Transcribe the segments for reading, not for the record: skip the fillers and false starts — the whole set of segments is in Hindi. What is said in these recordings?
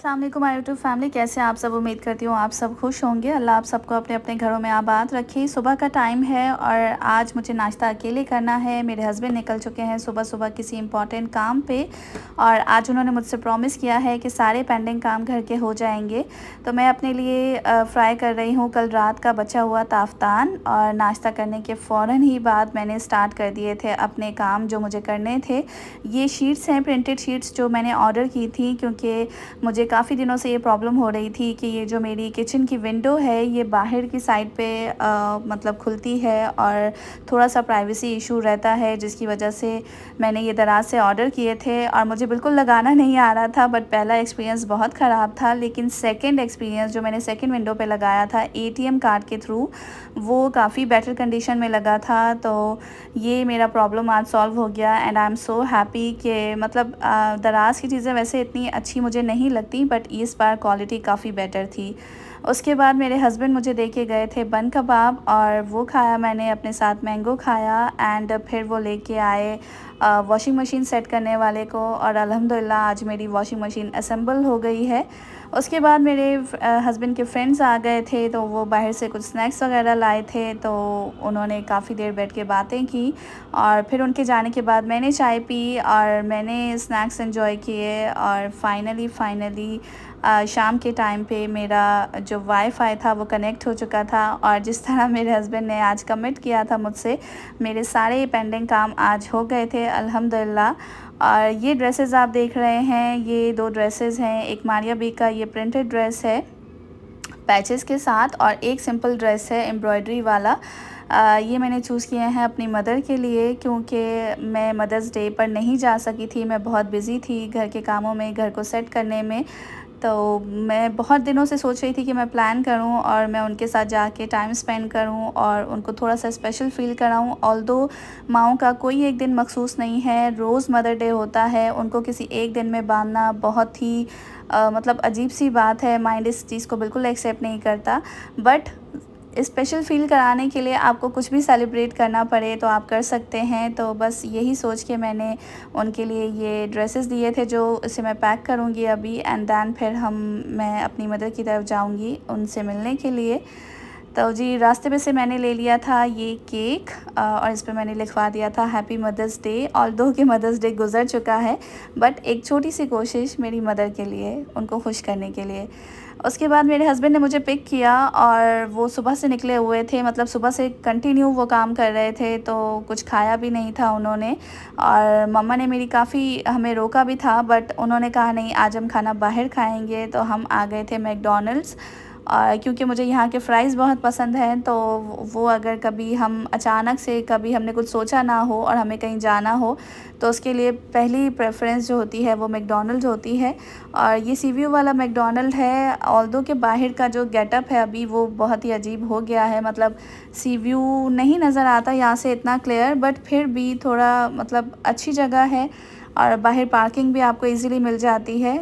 अस्सलाम वालेकुम माय यूट्यूब फैमिली, कैसे हैं आप सब। उम्मीद करती हूँ आप सब खुश होंगे। अल्लाह आप सबको अपने अपने घरों में आबाद रखे। सुबह का टाइम है और आज मुझे नाश्ता अकेले करना है। मेरे हस्बैंड निकल चुके हैं सुबह सुबह किसी इम्पॉर्टेंट काम पे और आज उन्होंने मुझसे प्रॉमिस किया है कि सारे पेंडिंग काम घर के हो जाएंगे। तो मैं अपने लिए फ्राई कर रही हूँ कल रात का बचा हुआ ताफ्तान और नाश्ता करने के फ़ौरन ही बाद मैंने स्टार्ट कर दिए थे अपने काम जो मुझे करने थे। ये शीट्स हैं, प्रिंटेड शीट्स जो मैंने ऑर्डर की थी, क्योंकि मुझे काफ़ी दिनों से ये प्रॉब्लम हो रही थी कि ये जो मेरी किचन की विंडो है ये बाहर की साइड पे मतलब खुलती है और थोड़ा सा प्राइवेसी इशू रहता है, जिसकी वजह से मैंने ये दराज से ऑर्डर किए थे और मुझे बिल्कुल लगाना नहीं आ रहा था। बट पहला एक्सपीरियंस बहुत ख़राब था, लेकिन सेकंड एक्सपीरियंस जो मैंने सेकंड विंडो पे लगाया था एटीएम कार्ड के थ्रू, वो काफ़ी बेटर कंडीशन में लगा था। तो ये मेरा प्रॉब्लम आज सॉल्व हो गया and I am so happy कि मतलब दराज की चीज़ें वैसे इतनी अच्छी मुझे नहीं लगती, बट इस बार क्वालिटी काफ़ी बेटर थी। उसके बाद मेरे हस्बैंड मुझे दे के गए थे बन कबाब और वो खाया मैंने, अपने साथ मैंगो खाया एंड फिर वो लेके आए वॉशिंग मशीन सेट करने वाले को और अल्हम्दुलिल्लाह आज मेरी वॉशिंग मशीन असेंबल हो गई है। उसके बाद मेरे हस्बैंड के फ्रेंड्स आ गए थे, तो वो बाहर से कुछ स्नैक्स वगैरह लाए थे, तो उन्होंने काफ़ी देर बैठ के बातें की और फिर उनके जाने के बाद मैंने चाय पी और मैंने स्नैक्स एंजॉय किए और फाइनली शाम के टाइम पे मेरा जो वाईफ़ाई था वो कनेक्ट हो चुका था और जिस तरह मेरे हस्बैंड ने आज कमिट किया था मुझसे, मेरे सारे पेंडिंग काम आज हो गए थे अल्हम्दुलिल्लाह। और ये ड्रेसेस आप देख रहे हैं, ये 2 ड्रेसेस हैं। एक मारिया बी का ये प्रिंटेड ड्रेस है पैचेस के साथ और एक सिंपल ड्रेस है एम्ब्रॉयडरी वाला। ये मैंने चूज़ किए हैं अपनी मदर के लिए, क्योंकि मैं मदर्स डे पर नहीं जा सकी थी। मैं बहुत बिज़ी थी घर के कामों में, घर को सेट करने में। तो मैं बहुत दिनों से सोच रही थी कि मैं प्लान करूं और मैं उनके साथ जाके टाइम स्पेंड करूं और उनको थोड़ा सा स्पेशल फ़ील कराऊं। ऑल्दो माओं का कोई एक दिन मखसूस नहीं है, रोज़ मदर डे होता है। उनको किसी एक दिन में बांधना बहुत ही मतलब अजीब सी बात है। माइंड इस चीज़ को बिल्कुल एक्सेप्ट नहीं करता, बट स्पेशल फ़ील कराने के लिए आपको कुछ भी सेलिब्रेट करना पड़े तो आप कर सकते हैं। तो बस यही सोच के मैंने उनके लिए ये ड्रेसेस दिए थे, जो इसे मैं पैक करूँगी अभी एंड दैन फिर मैं अपनी मदर की तरफ जाऊँगी उनसे मिलने के लिए। तो जी रास्ते में से मैंने ले लिया था ये केक और इस पे मैंने लिखवा दिया था हैप्पी मदर्स डे। ऑल्दो कि मदर्स डे गुज़र चुका है, बट एक छोटी सी कोशिश मेरी मदर के लिए, उनको खुश करने के लिए। उसके बाद मेरे हस्बैंड ने मुझे पिक किया और वो सुबह से निकले हुए थे, मतलब सुबह से कंटिन्यू वो काम कर रहे थे, तो कुछ खाया भी नहीं था उन्होंने। और मम्मा ने मेरी काफ़ी हमें रोका भी था, बट उन्होंने कहा नहीं आज हम खाना बाहर खाएंगे। तो हम आ गए थे मैकडॉनल्ड्स क्योंकि मुझे यहाँ के फ़्राइज़ बहुत पसंद हैं। तो वो अगर कभी हम अचानक से कभी हमने कुछ सोचा ना हो और हमें कहीं जाना हो, तो उसके लिए पहली प्रेफरेंस जो होती है वो मैकडॉनल्ड्स होती है। और ये सी व्यू वाला मैकडॉनल्ड है। ऑल्दो के बाहर का जो गेटअप है अभी वो बहुत ही अजीब हो गया है, मतलब सी व्यू नहीं नज़र आता यहाँ से इतना क्लियर, बट फिर भी थोड़ा मतलब अच्छी जगह है और बाहर पार्किंग भी आपको इजीली मिल जाती है।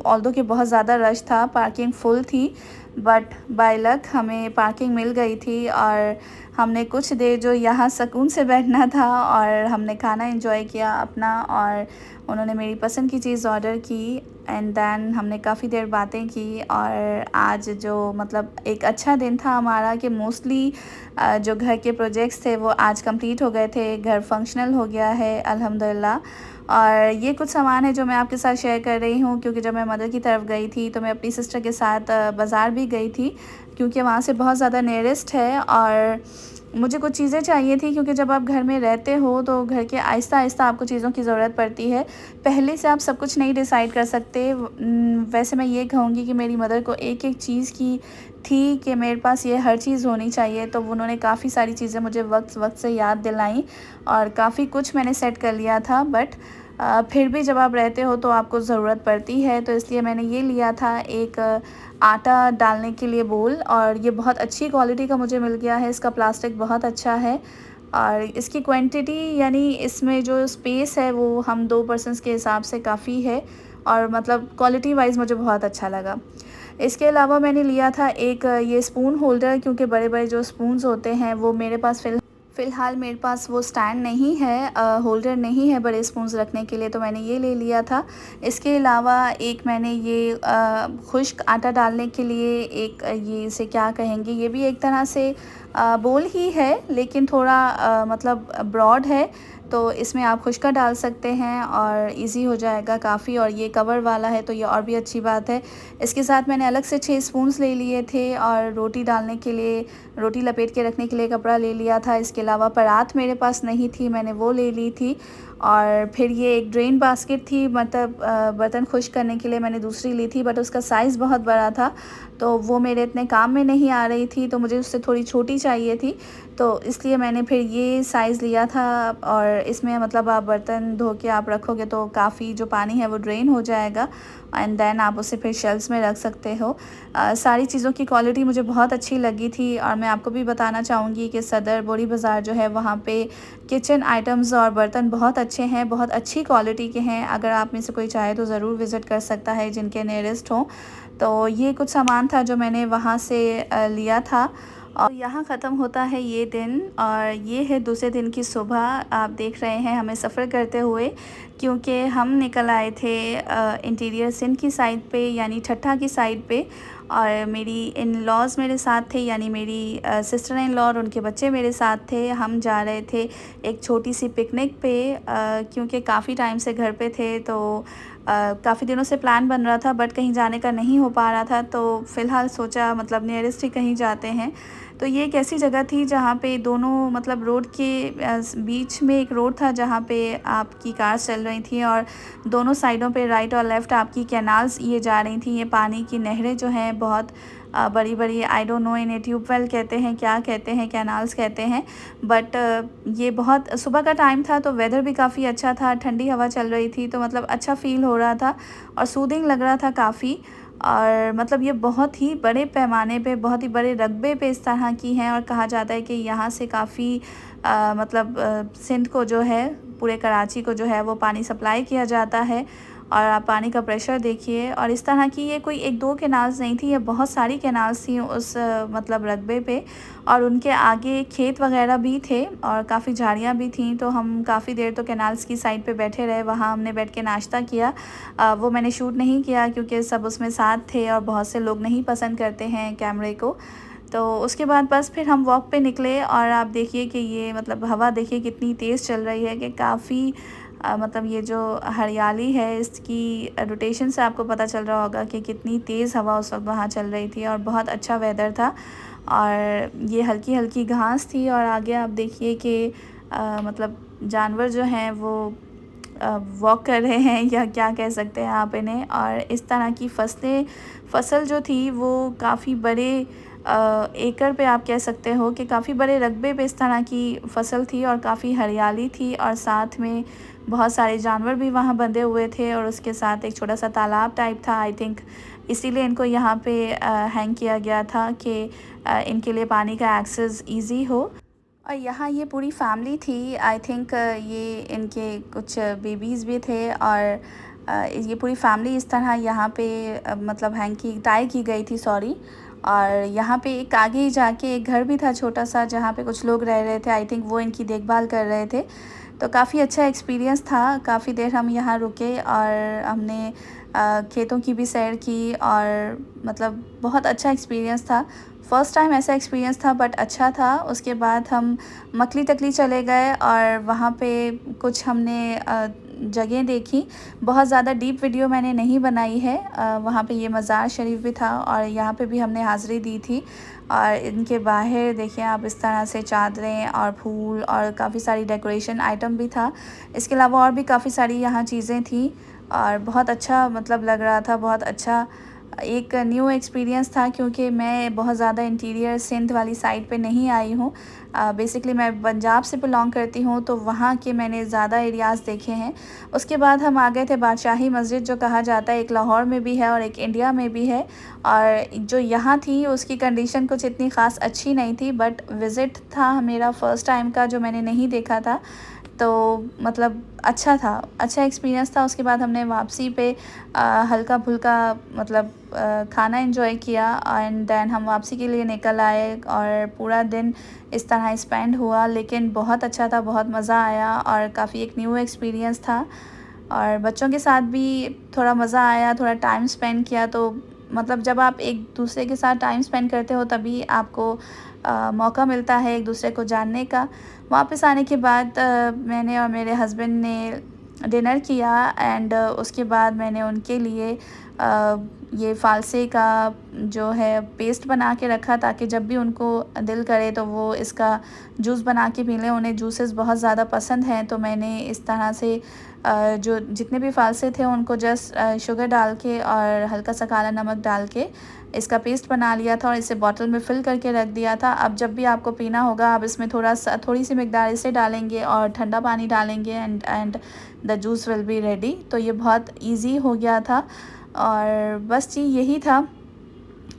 ऑल्दो कि बहुत ज़्यादा रश था, पार्किंग फुल थी, बट बाय लक हमें पार्किंग मिल गई थी और हमने कुछ देर जो यहाँ सुकून से बैठना था और हमने खाना एंजॉय किया अपना और उन्होंने मेरी पसंद की चीज़ ऑर्डर की एंड दैन हमने काफ़ी देर बातें की। और आज जो मतलब एक अच्छा दिन था हमारा कि मोस्टली जो घर के प्रोजेक्ट्स थे वो आज कंप्लीट हो गए थे, घर फंक्शनल हो गया है अल्हम्दुलिल्लाह। और ये कुछ सामान है जो मैं आपके साथ शेयर कर रही हूँ, क्योंकि जब मैं मदर की तरफ गई थी तो मैं अपनी सिस्टर के साथ बाज़ार भी गई थी, क्योंकि वहाँ से बहुत ज़्यादा नियरेस्ट है और मुझे कुछ चीज़ें चाहिए थी। क्योंकि जब आप घर में रहते हो तो घर के आहिस्ता आहिस्ता आपको चीज़ों की ज़रूरत पड़ती है, पहले से आप सब कुछ नहीं डिसाइड कर सकते। वैसे मैं ये कहूँगी कि मेरी मदर को एक एक चीज़ की थी कि मेरे पास ये हर चीज़ होनी चाहिए, तो उन्होंने काफ़ी सारी चीज़ें मुझे वक्त वक्त से याद दिलाई और काफ़ी कुछ मैंने सेट कर लिया था। बट फिर भी जब आप रहते हो तो आपको ज़रूरत पड़ती है, तो इसलिए मैंने ये लिया था एक आटा डालने के लिए बोल, और ये बहुत अच्छी क्वालिटी का मुझे मिल गया है। इसका प्लास्टिक बहुत अच्छा है और इसकी क्वांटिटी यानी इसमें जो स्पेस है वो हम 2 पर्सन्स के हिसाब से काफ़ी है और मतलब क्वालिटी वाइज़ मुझे बहुत अच्छा लगा। इसके अलावा मैंने लिया था एक ये स्पून होल्डर, क्योंकि बड़े बड़े जो स्पून्स होते हैं वो मेरे पास फ़िलहाल मेरे पास वो स्टैंड नहीं है, होल्डर नहीं है बड़े स्पून्स रखने के लिए, तो मैंने ये ले लिया था। इसके अलावा एक मैंने ये खुश्क आटा डालने के लिए एक ये इसे क्या कहेंगे, ये भी एक तरह से बोल ही है, लेकिन थोड़ा मतलब ब्रॉड है, तो इसमें आप खुश्का डाल सकते हैं और इजी हो जाएगा काफ़ी। और ये कवर वाला है तो ये और भी अच्छी बात है। इसके साथ मैंने अलग से 6 स्पून्स ले लिए थे और रोटी डालने के लिए, रोटी लपेट के रखने के लिए कपड़ा ले लिया था। इसके अलावा परात मेरे पास नहीं थी, मैंने वो ले ली थी। और फिर ये एक ड्रेन बास्केट थी, मतलब बर्तन खुश्क करने के लिए मैंने दूसरी ली थी, बट उसका साइज़ बहुत बड़ा था तो वो मेरे इतने काम में नहीं आ रही थी, तो मुझे उससे थोड़ी छोटी चाहिए थी, तो इसलिए मैंने फिर ये साइज़ लिया था। और इसमें मतलब आप बर्तन धो के आप रखोगे तो काफ़ी जो पानी है वो ड्रेन हो जाएगा एंड देन आप उसे फिर शेल्फ्स में रख सकते हो। सारी चीज़ों की क्वालिटी मुझे बहुत अच्छी लगी थी। और मैं आपको भी बताना चाहूँगी कि सदर बोरी बाज़ार जो है वहाँ पे किचन आइटम्स और बर्तन बहुत अच्छे हैं, बहुत अच्छी क्वालिटी के हैं। अगर आप में से कोई चाहे तो ज़रूर विज़िट कर सकता है जिनके नियरेस्ट हों। तो ये कुछ सामान था जो मैंने वहाँ से लिया था। और यहाँ ख़त्म होता है ये दिन और ये है दूसरे दिन की सुबह। आप देख रहे हैं हमें सफ़र करते हुए, क्योंकि हम निकल आए थे इंटीरियर सिंध की साइड पे, यानी ठट्ठा की साइड पे। और मेरी इन लॉज़ मेरे साथ थे, यानी मेरी सिस्टर इन लॉ और उनके बच्चे मेरे साथ थे। हम जा रहे थे एक छोटी सी पिकनिक पे, क्योंकि काफ़ी टाइम से घर पे थे, तो काफ़ी दिनों से प्लान बन रहा था बट कहीं जाने का नहीं हो पा रहा था, तो फ़िलहाल सोचा मतलब नियरेस्ट ही कहीं जाते हैं। तो ये एक ऐसी जगह थी जहाँ पे दोनों मतलब रोड के बीच में एक रोड था जहाँ पे आपकी कार्स चल रही थी और दोनों साइडों पे राइट और लेफ़्ट आपकी कैनाल्स ये जा रही थी। ये पानी की नहरें जो हैं बहुत बड़ी बड़ी, आई डोंट नो इन्हें ट्यूबवेल कहते हैं, क्या कहते हैं, कैनाल्स कहते हैं, बट ये बहुत सुबह का टाइम था तो वेदर भी काफ़ी अच्छा था, ठंडी हवा चल रही थी, तो मतलब अच्छा फ़ील हो रहा था और सूदिंग लग रहा था काफ़ी। और मतलब ये बहुत ही बड़े पैमाने पे, बहुत ही बड़े रकबे पे इस तरह की हैं और कहा जाता है कि यहाँ से काफ़ी मतलब सिंध को जो है, पूरे कराची को जो है वो पानी सप्लाई किया जाता है। और आप पानी का प्रेशर देखिए। और इस तरह की ये कोई एक दो कैनाल्स नहीं थी, ये बहुत सारी कैनाल्स थी उस मतलब रकबे पे। और उनके आगे खेत वगैरह भी थे और काफ़ी झाड़ियाँ भी थीं, तो हम काफ़ी देर तो कैनाल्स की साइड पे बैठे रहे। वहाँ हमने बैठ के नाश्ता किया, वो मैंने शूट नहीं किया क्योंकि सब उसमें साथ थे और बहुत से लोग नहीं पसंद करते हैं कैमरे को। तो उसके बाद बस फिर हम वॉक पे निकले और आप देखिए कि ये मतलब हवा देखिए कितनी तेज़ चल रही है कि काफ़ी मतलब ये जो हरियाली है इसकी रोटेशन से आपको पता चल रहा होगा कि कितनी तेज़ हवा उस वक्त वहाँ चल रही थी और बहुत अच्छा वेदर था। और ये हल्की हल्की घास थी और आगे आप देखिए कि मतलब जानवर जो हैं वो वॉक कर रहे हैं या क्या कह सकते हैं आप इन्हें। और इस तरह की फसल जो थी वो काफ़ी बड़े एकड़ पे आप कह सकते हो कि काफ़ी बड़े रकबे पे इस तरह की फसल थी और काफ़ी हरियाली थी और साथ में बहुत सारे जानवर भी वहाँ बंधे हुए थे और उसके साथ एक छोटा सा तालाब टाइप था। आई थिंक इसीलिए इनको यहाँ पे हैंग किया गया था कि इनके लिए पानी का एक्सेस इजी हो। और यहाँ ये पूरी फैमिली थी, आई थिंक ये इनके कुछ बेबीज़ भी थे और ये पूरी फैमिली इस तरह यहाँ पे मतलब हैंग की टाई की गई थी, सॉरी। और यहाँ पे एक आगे ही जाके एक घर भी था छोटा सा जहाँ पे कुछ लोग रह रहे थे, आई थिंक वो इनकी देखभाल कर रहे थे। तो काफ़ी अच्छा एक्सपीरियंस था। काफ़ी देर हम यहाँ रुके और हमने खेतों की भी सैर की और मतलब बहुत अच्छा एक्सपीरियंस था। फ़र्स्ट टाइम ऐसा एक्सपीरियंस था बट अच्छा था। उसके बाद हम मकली तकली चले गए और वहाँ पे कुछ हमने जगह देखी। बहुत ज़्यादा डीप वीडियो मैंने नहीं बनाई है। वहाँ पे ये मज़ार शरीफ भी था और यहाँ पे भी हमने हाज़िरी दी थी। और इनके बाहर देखिए आप इस तरह से चादरें और फूल और काफ़ी सारी डेकोरेशन आइटम भी था। इसके अलावा और भी काफ़ी सारी यहाँ चीज़ें थी और बहुत अच्छा मतलब लग रहा था, बहुत अच्छा एक न्यू एक्सपीरियंस था क्योंकि मैं बहुत ज़्यादा इंटीरियर सिंध वाली साइड पे नहीं आई हूँ। बेसिकली मैं पंजाब से बिलोंग करती हूँ, तो वहाँ के मैंने ज़्यादा एरियाज़ देखे हैं। उसके बाद हम आ गए थे बादशाही मस्जिद जो कहा जाता है, एक लाहौर में भी है और एक इंडिया में भी है। और जो यहाँ थी उसकी कंडीशन कुछ इतनी ख़ास अच्छी नहीं थी, बट विज़िट था मेरा फ़र्स्ट टाइम का जो मैंने नहीं देखा था। तो मतलब अच्छा था, अच्छा एक्सपीरियंस था। उसके बाद हमने वापसी पे हल्का फुल्का मतलब खाना एंजॉय किया एंड देन हम वापसी के लिए निकल आए और पूरा दिन इस तरह स्पेंड हुआ। लेकिन बहुत अच्छा था, बहुत मज़ा आया और काफ़ी एक न्यू एक्सपीरियंस था। और बच्चों के साथ भी थोड़ा मज़ा आया, थोड़ा टाइम स्पेंड किया। तो मतलब जब आप एक दूसरे के साथ टाइम स्पेंड करते हो तभी आपको मौका मिलता है एक दूसरे को जानने का। वापस आने के बाद मैंने और मेरे हस्बैंड ने डिनर किया एंड उसके बाद मैंने उनके लिए ये फ़ालसे का जो है पेस्ट बना के रखा, ताकि जब भी उनको दिल करे तो वो इसका जूस बना के पी लें। उन्हें जूसेस बहुत ज़्यादा पसंद हैं, तो मैंने इस तरह से जो जितने भी फ़ालसे थे उनको जस्ट शुगर डाल के और हल्का सा काला नमक डाल के इसका पेस्ट बना लिया था और इसे बॉटल में फ़िल करके रख दिया था। अब जब भी आपको पीना होगा आप इसमें थोड़ी सी मिकदार इसे डालेंगे और ठंडा पानी डालेंगे and the juice will be ready. तो ये बहुत इजी हो गया था। और बस जी यही था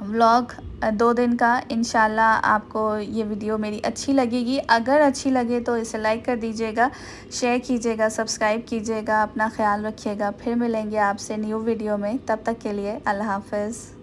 व्लॉग 2 दिन का। इंशाल्लाह आपको ये वीडियो मेरी अच्छी लगेगी। अगर अच्छी लगे तो इसे लाइक कर दीजिएगा, शेयर कीजिएगा, सब्सक्राइब कीजिएगा। अपना ख्याल रखिएगा। फिर मिलेंगे आपसे न्यू वीडियो में, तब तक के लिए अल्लाह हाफ़िज़।